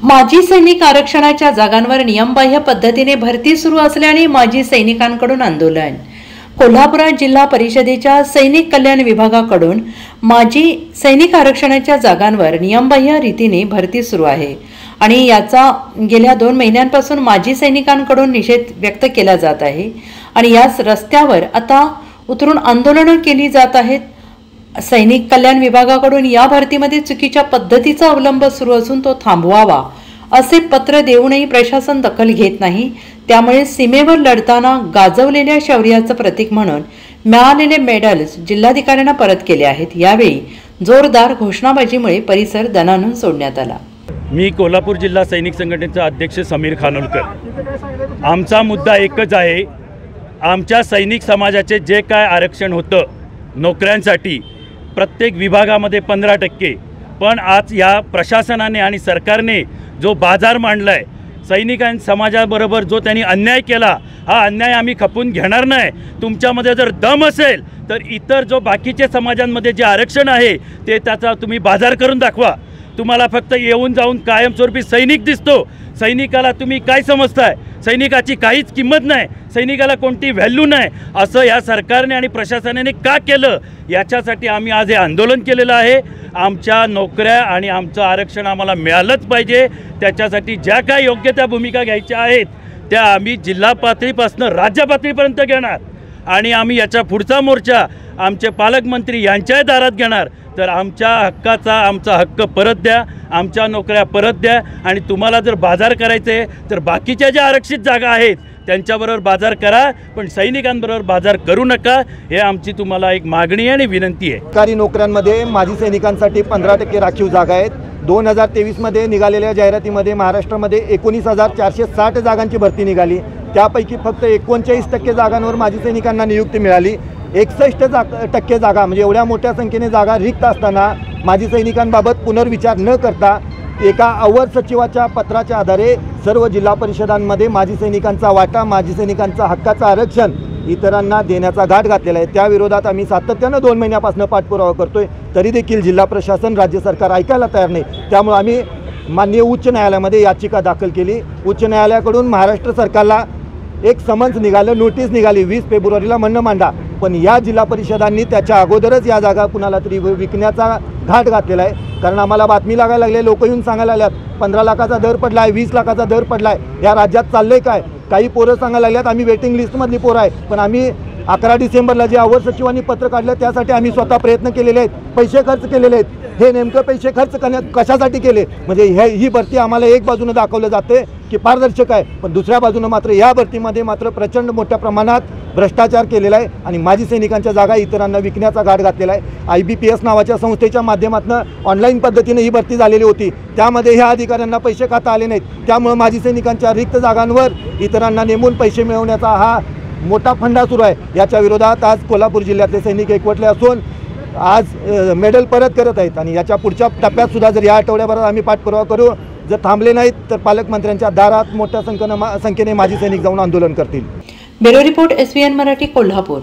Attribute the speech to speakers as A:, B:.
A: माजी सैनिक आरक्षणाच्या जागांवर नियमबाह्य पद्धतीने भरती सुरू असल्याने माजी सैनिकांकडून आंदोलन। कोल्हापुरात जिल्हा परिषदेच्या सैनिक कल्याण विभागाकडून माजी सैनिक आरक्षणाच्या जागांवर नियमबाह्य रीतीने भरती सुरू आहे आणि याचा गेल्या 2 महिन्यांपासून माजी सैनिकांकडून निषेध व्यक्त केला जात आहे आणि याच रस्त्यावर आता उतरून आंदोलने केली जात आहेत। सैनिक कल्याण विभागाकडून या भरतीमध्ये चुकीच्या पद्धतीचा अवलंब सुरू असून तो थांबवावा असे पत्र देऊनही प्रशासन दखल घेत नाही। त्यामुळे सीमेवर लढताना गाजवलेल्या शौर्याचं प्रतीक म्हणून मिळालेले मेडल्स जिल्हाधिकाऱ्यांना परत केले आहेत। यावेळी जोरदार घोषणाबाजीमुळे परिसर दणाणून सोडण्यात आला।
B: मी कोल्हापूर जिल्हा सैनिक संघटनेचा अध्यक्ष समीर खानोलकर। आमचा मुद्दा एकच आहे, आमच्या सैनिक समाजाचे जे काय आरक्षण होतं नोकऱ्यांसाठी प्रत्येक विभागामध्ये 15%, पण आज या प्रशासनाने आणि सरकारने जो बाजार मांडला आहे, सैनिकां समाजाबरोबर जो त्यांनी अन्याय केला, हा अन्याय आम्ही खपून घेणार नाही। तुमच्यामध्ये जर दम असेल तर इतर जो बाकीचे समाजांमध्ये जे आरक्षण आहे ते त्याचा तुम्ही बाजार करून दाखवा। तुम्हाला फक्त येऊन जाऊन कायमस्वरूपी सैनिक दिसतो, सैनिकाला तुम्ही काय समजताय? सैनिकाची काहीच किंमत नाही, सैनिकाला कोणती व्हॅल्यू नाही, असं या सरकारने आणि प्रशासनाने का केलं याच्यासाठी आम्ही आज हे आंदोलन केलेलं आहे। आमच्या नोकऱ्या आणि आमचं आरक्षण आम्हाला मिळालंच पाहिजे। त्याच्यासाठी ज्या काय योग्य त्या भूमिका घ्यायच्या आहेत त्या आम्ही जिल्हा पातळीपासून राज्य पातळीपर्यंत घेणार आणि आम्ही याचा पुढचा मोर्चा आमचे पालकमंत्री यांच्या दारात घेणार। तर आमच्या हक्काचा आमचा हक्क परत द्या, आमच्या नोकऱ्या परत द्या आणि तुम्हाला जर बाजार करायचे तर बाकीच्या ज्या आरक्षित जागा आहेत त्यांच्याबरोबर बाजार करा, पण सैनिकांबरोबर बाजार करू नका। हे आमची तुम्हाला एक मागणी आणि विनंती आहे।
C: सरकारी नोकऱ्यांमध्ये माजी सैनिकांसाठी 15% राखीव जागा आहेत। 2023 मध्ये निघालेल्या जाहिरातीमध्ये महाराष्ट्रामध्ये 19,460 जागांची भरती निघाली, त्यापैकी फक्त 39% जागांवर माजी सैनिकांना नियुक्ती मिळाली। 61% जागा म्हणजे एवढ्या मोठ्या संख्येने जागा रिक्त असताना माजी सैनिकांबाबत पुनर्विचार न करता एका अवर सचिवाच्या पत्राच्या आधारे सर्व जिल्हा परिषदांमध्ये माजी सैनिकांचा वाटा, माजी सैनिकांचा हक्काचं आरक्षण इतरांना देण्याचा घाट घातलेला आहे। त्या विरोधात आम्ही सातत्यानं 2 महिन्यापासून पाठपुरावा करतोय, तरी देखील जिल्हा प्रशासन, राज्य सरकार ऐकायला तयार नाही। त्यामुळे आम्ही माननीय उच्च न्यायालयामध्ये याचिका दाखल केली। उच्च न्यायालयाकडून महाराष्ट्र सरकारला एक समन्स निघालं, नोटीस निघाली 20 फेब्रुवारीला म्हणणं मांडा, पण या जिल्हा परिषदांनी त्याच्या अगोदरच या जागा कुणाला तरी विकण्याचा घाट घातलेला आहे। कारण आम्हाला बातमी लागायला लागले, लोक येऊन सांगायला लागल्यात 15 लाखाचा दर पडला आहे, 20 लाखाचा दर पडला आहे, या राज्यात चाललंय काय? काही पोरं सांगायला लागल्यात आम्ही वेटिंग लिस्टमधली पोरं आहे, पण आम्ही 11 डिसेंबरला जे अवर सचिवांनी पत्र काढलं त्यासाठी आम्ही स्वतः प्रयत्न केलेले आहेत, पैसे खर्च केलेले आहेत। हे नेमकं पैसे खर्च कशासाठी केले? म्हणजे ही भरती आम्हाला एक बाजूने दाखवलं जाते की पारदर्शक आहे, पण दुसऱ्या बाजूने मात्र या भरतीमध्ये मात्र प्रचंड मोठ्या प्रमाणात भ्रष्टाचार केलेला आहे आणि माजी सैनिकांच्या जागा इतरांना विकण्याचा घाट घातलेला आहे। IBPS नावाच्या संस्थेच्या माध्यमातून ऑनलाईन पद्धतीने ही भरती झालेली होती, त्यामध्ये ह्या अधिकाऱ्यांना पैसे खाता आले नाहीत, त्यामुळे माजी सैनिकांच्या रिक्त जागांवर इतरांना नेमून पैसे मिळवण्याचा हा मोठा फंडा सुरू आहे। याच्या विरोधात आज कोल्हापूर जिल्ह्यातले सैनिक एकवटले असून आज मेडल परत करत आहेत आणि याच्या पुढच्या टप्प्यात सुद्धा जर या आठवड्याभरात आम्ही पाठपुरावा करू, जर थांबले नाहीत तर पालकमंत्र्यांच्या दारात मोठ्या संख्येने माजी सैनिक जाऊन आंदोलन करतील।
A: Bureau report SVN Marathi, Kolhapur.